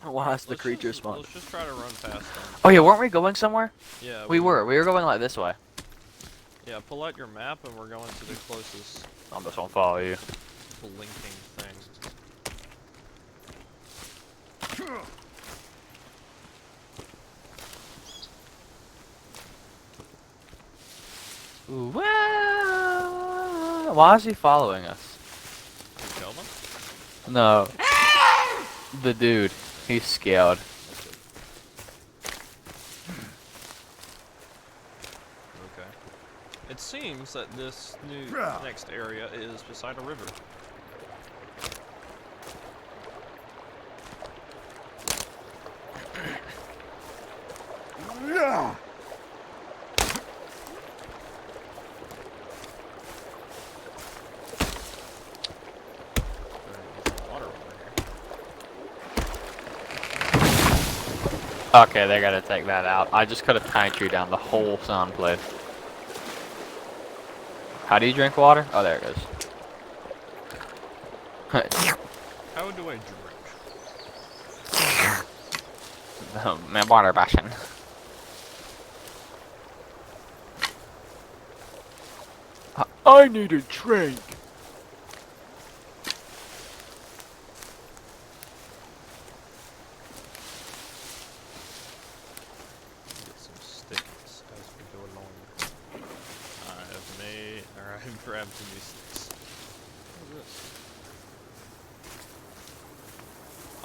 chilling. Why is the creature spawned? Let's just try to run past them. Oh yeah, weren't we going somewhere? Yeah, We were going like this way. Yeah, pull out your map and we're going to the closest I'm just gonna follow you. blinking thing. Ooh, why is he following us? Can you kill them? No. The dude. He's scared. Okay. It seems that this new next area is beside a river. Water over here. Okay, they gotta take that out. I just cut a pine tree down the whole sound place. How do you drink water? Oh, there it goes. How do I drink? My water passion. I need a drink. Get some sticks as we go along. I've grabbed some of these sticks. What is this?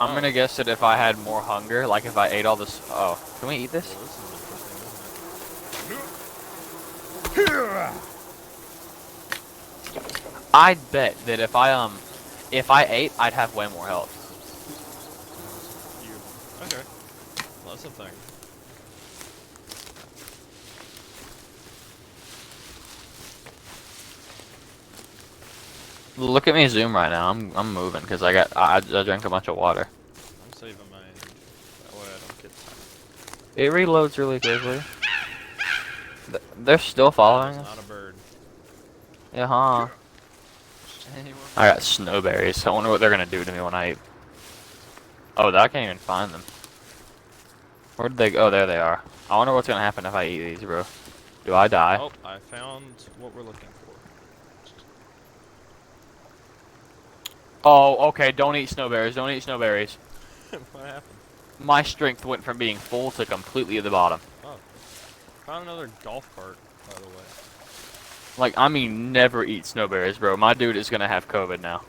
I'm gonna guess that if I had more hunger, like if I ate all this. Oh, can we eat this? Well, this is interesting, isn't it? I'd bet that if I ate, I'd have way more health. Okay. Well, that's a thing. Look at me zoom right now. I'm moving because I drank a bunch of water. I'm saving my energy. That way I don't get tired. It reloads really quickly. They're still following It's us. not a bird. Yeah, huh? I got snowberries. I wonder what they're gonna do to me when I eat. Oh, I can't even find them. Where did they go? Oh, there they are. I wonder what's gonna happen if I eat these, bro. Do I die? Oh, I found what we're looking for. Oh, okay. Don't eat snowberries. Don't eat snowberries. What happened? My strength went from being full to completely at the bottom. Oh. Found another golf cart, by the way. Like, I mean, never eat snowberries, bro. My dude is gonna have COVID now.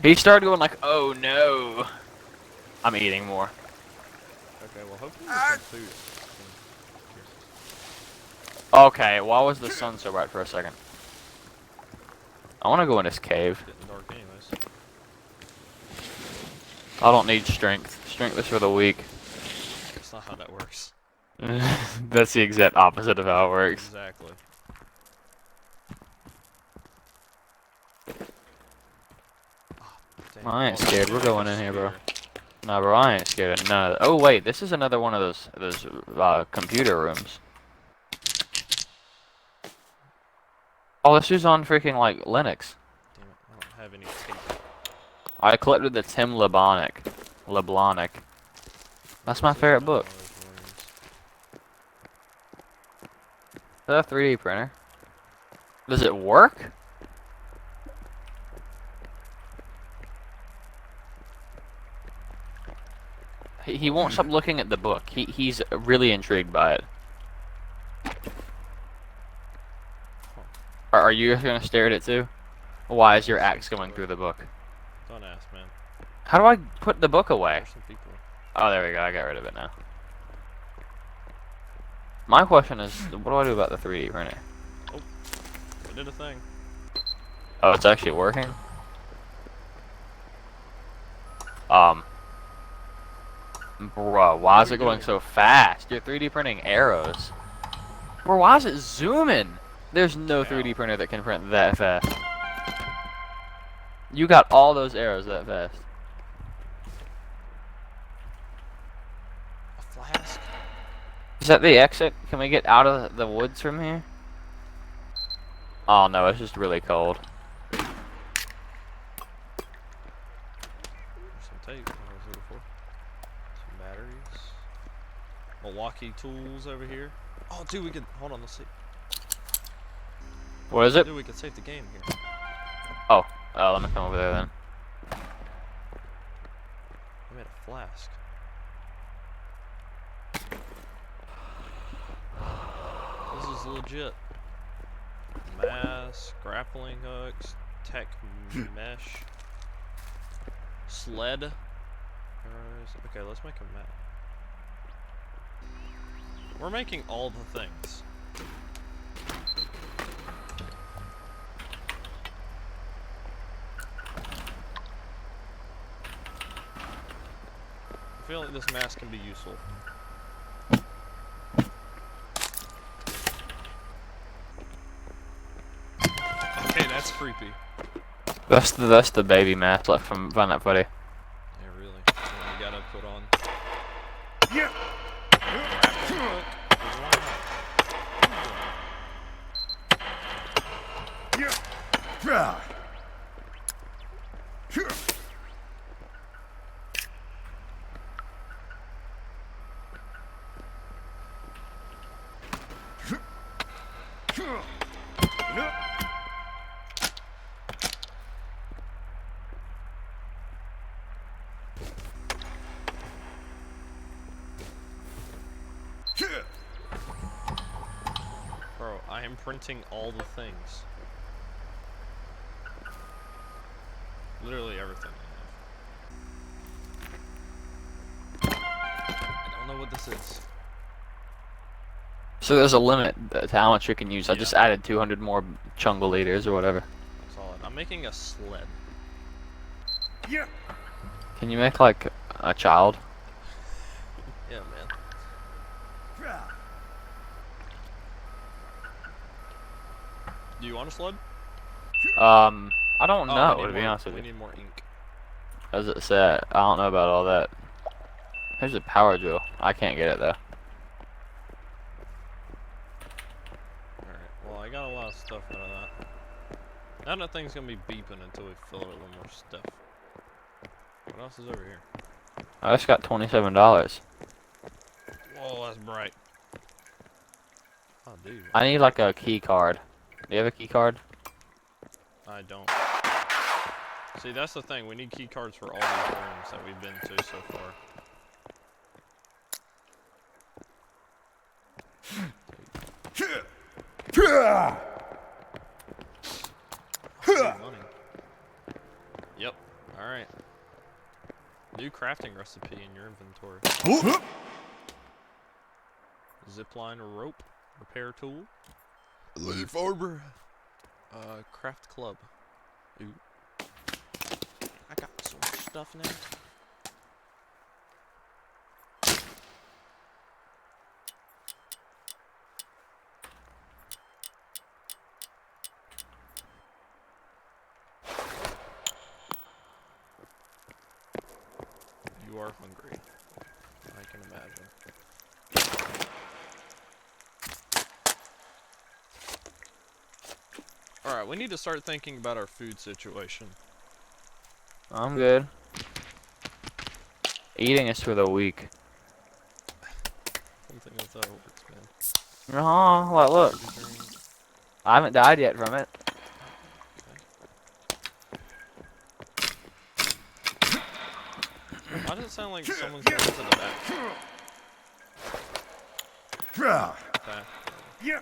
He started going like, oh no. I'm eating more. Okay, well hopefully there's some food. Okay, why was the sun so bright for a second? I want to go in this cave. It's getting dark anyways. I don't need strength. Strength is for the weak. That's not how that works. That's the exact opposite of how it works. Exactly. Dang, I ain't all scared. the We're way going in here, bro. Nah, bro, I ain't scared of none of that. Oh, wait, this is another one of those computer rooms. Oh, this is on freaking, like, Linux. Damn it, I don't have any tape. I collected the Tim LeBlanc. That's my favorite book. Is that a 3D printer? Does it work? He won't stop looking at the book. He's really intrigued by it. Are you gonna stare at it too? Why is your axe going through the book? Don't ask, man. How do I put the book away? There's some people. Oh, there we go. I got rid of it now. My question is, what do I do about the 3D printer? Oh, we did a thing. Oh, it's actually working? Bro, why is it going so fast? You're 3D printing arrows. Bro, why is it zooming? There's no 3D printer that can print that fast. You got all those arrows that fast. A flask? Is that the exit? Can we get out of the woods from here? Oh no, it's just really cold. There's some tape. I was looking for. Batteries. Milwaukee tools over here. Oh, dude, we could hold on. Let's see. What is it? Dude, we could save the game here. Oh, let me come over there then. I made a flask. This is legit. Mask, grappling hooks, tech mesh, sled. Okay, let's make a map. We're making all the things. I feel like this mask can be useful. Okay, that's creepy. That's the baby mask left from Find That Freddy. Yeah, really. You gotta put on. Yeah. Grappling hook. 'Cause why not? Yeah. Bro, I am printing all the things. Literally everything I have. I don't know what this is. So there's a limit to how much you can use. I Yeah. just added 200 more chungle liters or whatever. That's all. I'm making a sled. Yeah. Can you make like a child? Yeah, man. Do you want a sled? I don't Oh, know we need to be more- honest with We you. need more ink. As it said, I don't know about all that. There's a power drill. I can't get it though. Alright, well, I got a lot of stuff out of that. Now that thing's gonna be beeping until we fill it with more stuff. What else is over here? I just got $27. Whoa, that's bright. Oh, dude. I need like a key card. Do you have a key card? I don't. See, that's the thing. We need key cards for all these rooms that we've been to so far. Money. Yep. Alright. New crafting recipe in your inventory. Zipline rope. Repair tool. Leaf arbor. Craft club. Ooh. I got so much stuff now. You are hungry. I can imagine. Alright, we need to start thinking about our food situation. I'm good. Eating is for the weak. Something that's how it works, man. Oh, well, look. I haven't died yet from it. Why does it sound like someone's going to the back? Okay. Yeah.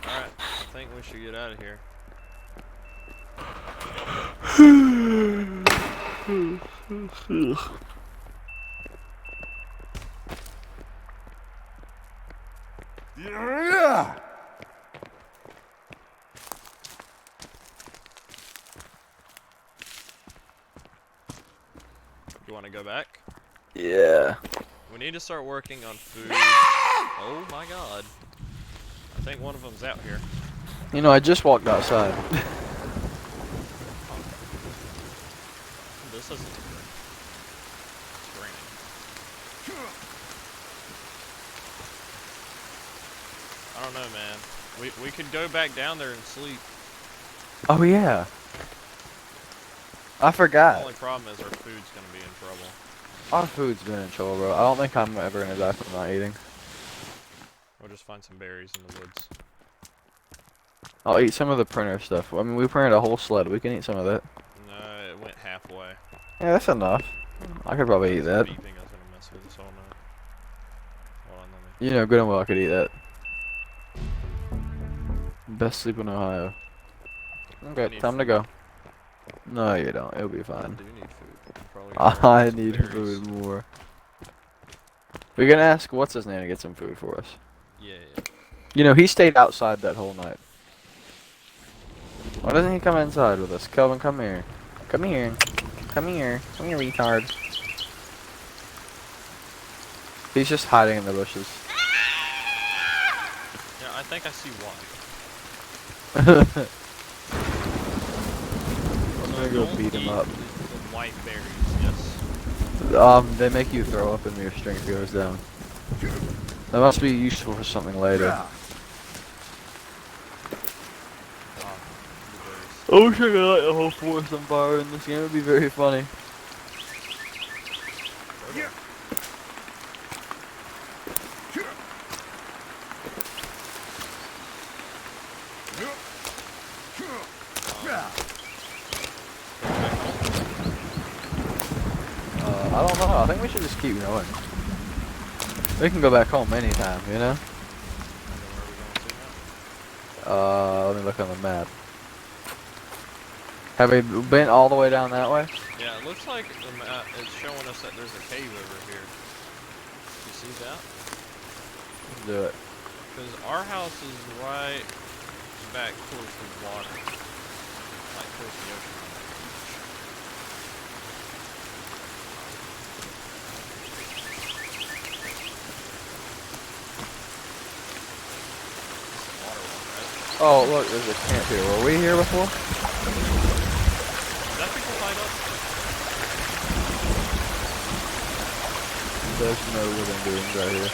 Alright, I think we should get out of here. Yeah. You want to go back? Yeah. We need to start working on food. Oh my god. I think one of them's out here. You know, I just walked outside. This isn't good. It's raining. I don't know, man. We could go back down there and sleep. Oh yeah. I The forgot. only problem is our food's gonna be in trouble. Our food's been in trouble, bro. I don't think I'm ever gonna die from not eating. We'll just find some berries in the woods. I'll eat some of the printer stuff. I mean, we printed a whole sled. We can eat some of that. No, it went halfway. Yeah, that's enough. I could probably eat that. Beeping, I was gonna mess with this all night. Hold on, let me. You know good and well I could eat that. Best sleep in Ohio. I Okay, need time to food. go. No, you don't. It'll be I fine. do need food. I'm probably gonna go I get some need berries. food more. We can ask what's his name to get some food for us. Yeah. You know, he stayed outside that whole night. Why doesn't he come inside with us? Kelvin, come here. Come here. Come here. Come here, retard. He's just hiding in the bushes. Yeah, I think I see one. I'm gonna go Don't beat him eat up. The white berries, yes. They make you throw up and your strength goes down. That must be useful for something later. The berries. I wish I could light the whole forest on fire in this game. It would be very funny. Yeah. I don't know. I think we should just keep going. We can go back home anytime, you know? Let me look on the map. Have we been all the way down that way? Yeah, it looks like the map is showing us that there's a cave over here. You see that? Let's do it. Because our house is right back towards the water. Like towards the ocean. Water one, right? Oh, look, there's a camp here. Were we here before? Is that people find us? There's no living beings right here.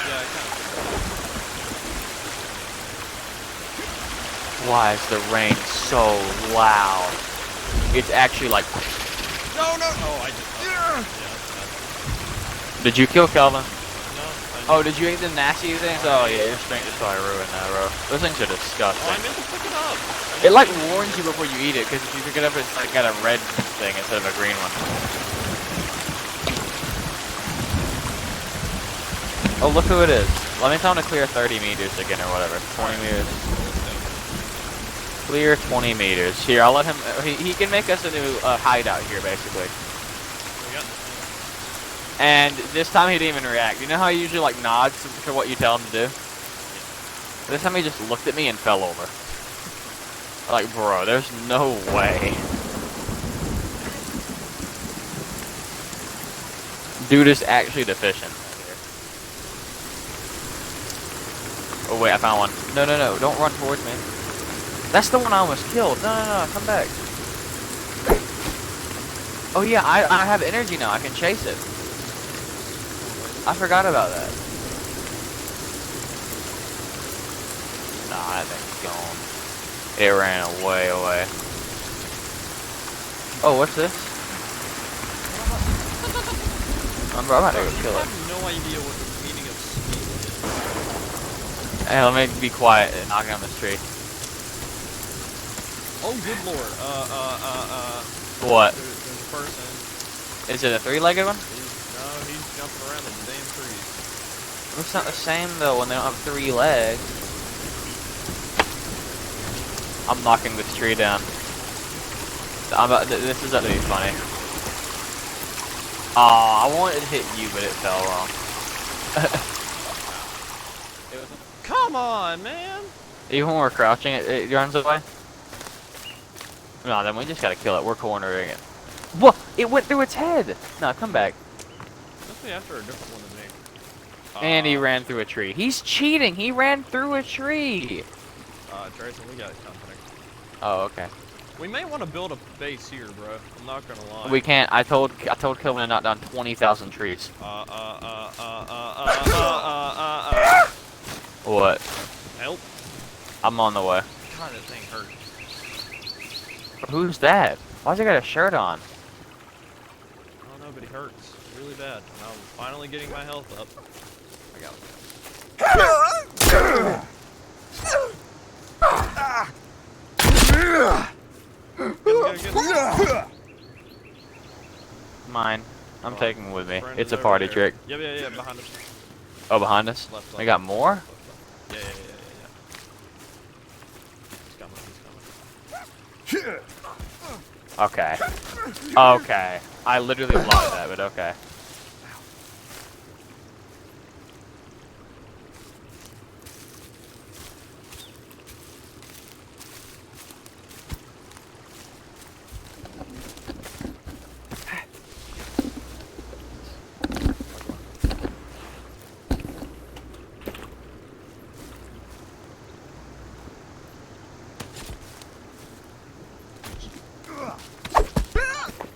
Yeah, I kind of. Why is the rain so loud? It's actually like... No! Oh, I just. Yeah, that's Did you kill Kelvin? no. Oh, did you eat the nasty things? Oh yeah, your strength is probably ruined that, bro. Those things are Oh, I disgusting. meant to pick it up. It like warns you before you eat it, because if you pick it up, it's like got a red thing instead of a green one. Oh, look who it is. Let me tell him to clear 30 meters again or whatever. 20 meters. Clear 20 meters. Here, I'll let him. He can make us a new hideout here, basically. We got this. And this time he didn't even react. You know how he usually like nods to what you tell him to do? This time he just looked at me and fell over. Like, bro, there's no way. Dude is actually deficient. Oh wait, I found one. No, don't run towards me. That's the one I almost killed. No, come back. Oh yeah, I have energy now. I can chase it. I forgot about that. Nah, that thing's gone. It ran away. Oh, what's this? I'm about to go kill I it. have no idea what the meaning of speed is. Hey, let me be quiet and knock on this tree. Oh, good lord. What? There's a person. Is it a three-legged one? No, he's jumping around the damn trees. It's not the same though when they don't have 3 legs. I'm knocking this tree down. This is about to be funny. Aw, I wanted to hit you, but it fell wrong. Come on, man! Even when we're crouching, it runs away. No, then we just gotta kill it. We're cornering it. What? It went through its head! No, come back. Must be after a different one than me. And he ran through a tree. He's cheating! He ran through a tree! Tracy, we got company. Oh, okay. We may want to build a base here, bro. I'm not gonna lie. We can't. I told Kelvin to knock down 20,000 trees. What? Help. I'm on the way. God, that thing hurt. Who's that? Why's he got a shirt on? I don't know, but he hurts really bad. And I'm finally getting my health up. I got it. Mine. I'm taking him with me. Friend It's is a party over there. trick. Yeah, behind us. Oh, behind us? Left, We got more? Left. Yeah. He's coming. Okay. Okay. I literally blocked that, but okay.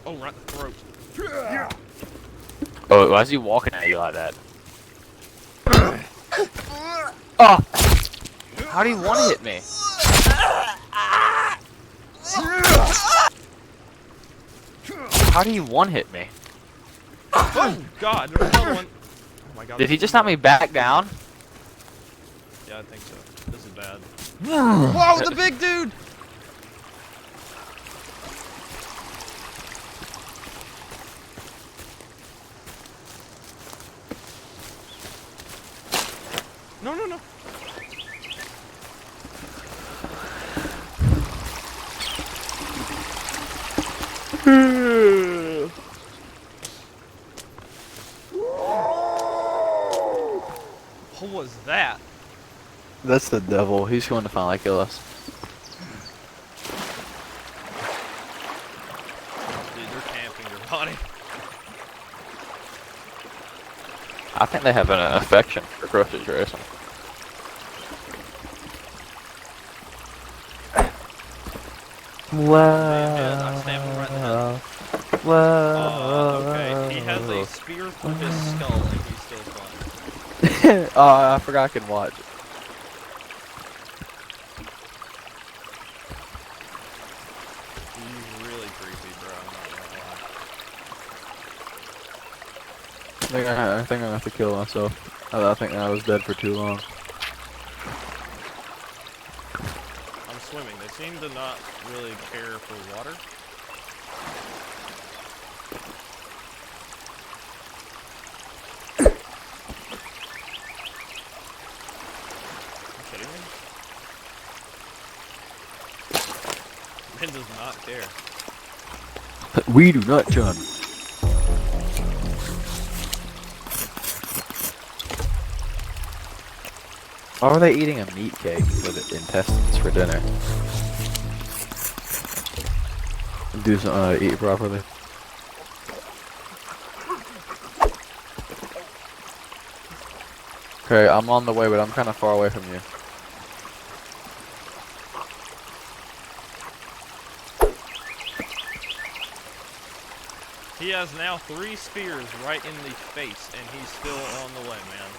Oh, right in the throat. Oh, why is he walking at you like that? Oh! How do you one-hit me? How do you one-hit me? Oh, God, there's another one. Oh, my God. Did he just knock me back down? Yeah, I think so. This is bad. Whoa, the big dude! No. What was that? That's the devil. He's going to finally kill us. Dude, they're camping your body. I think they have an affection for grocery racing. I stabbed him right in the head. Okay, he has a spear through his skull and he's still flying. Oh, I forgot I could watch. He's really creepy, bro. I'm not gonna lie. I think I'm gonna have to kill myself. I think I was dead for too long. I'm swimming. They seem to not really care for water. Are you kidding me? Man does not care. We do not, John. Why are they eating a meat cake with intestines for dinner? Do some, eat properly. Okay, I'm on the way, but I'm kind of far away from you. He has now 3 spears right in the face, and he's still on the way, man.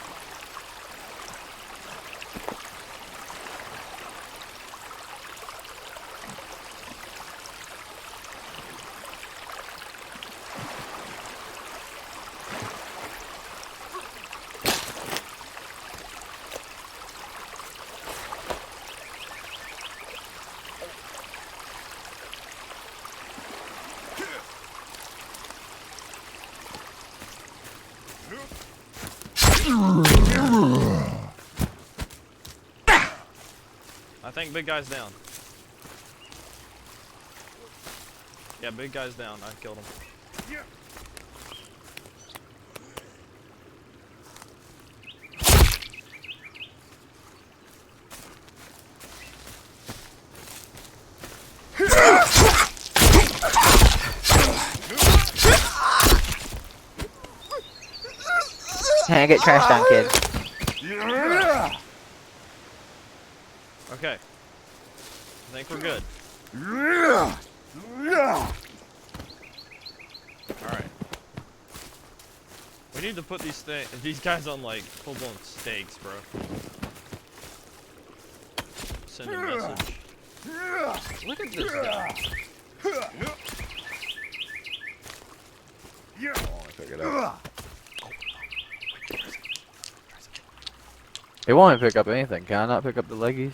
I think big guy's down. Yeah, big guy's down. I killed him. Yeah. Hey, get trashed on, kid. Yeah. Okay. I think we're good. Alright. We need to put these guys on like full-blown stakes, bro. Send a message. Look at this guy. Pick it up. He won't pick up anything. Can I not pick up the leggies?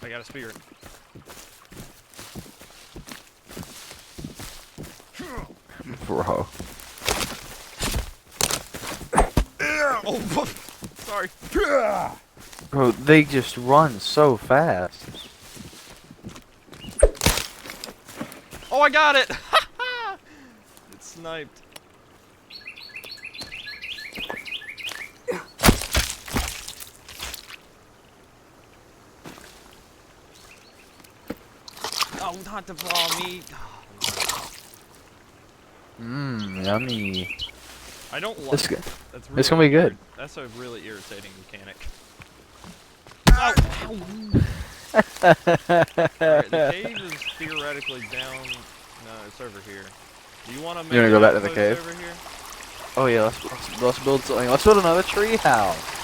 I got a spear. Bro. Oh, sorry. Bro, they just run so fast. Oh, I got it! It's sniped. Oh, not the raw meat. Mmm, yummy. I don't like This, that's it's gonna be good. That's a really irritating mechanic. Alright, the cave is theoretically down. No, it's over here. Do you want to make You wanna go back to the cave? over here? Oh yeah, let's build something. Let's build another tree house.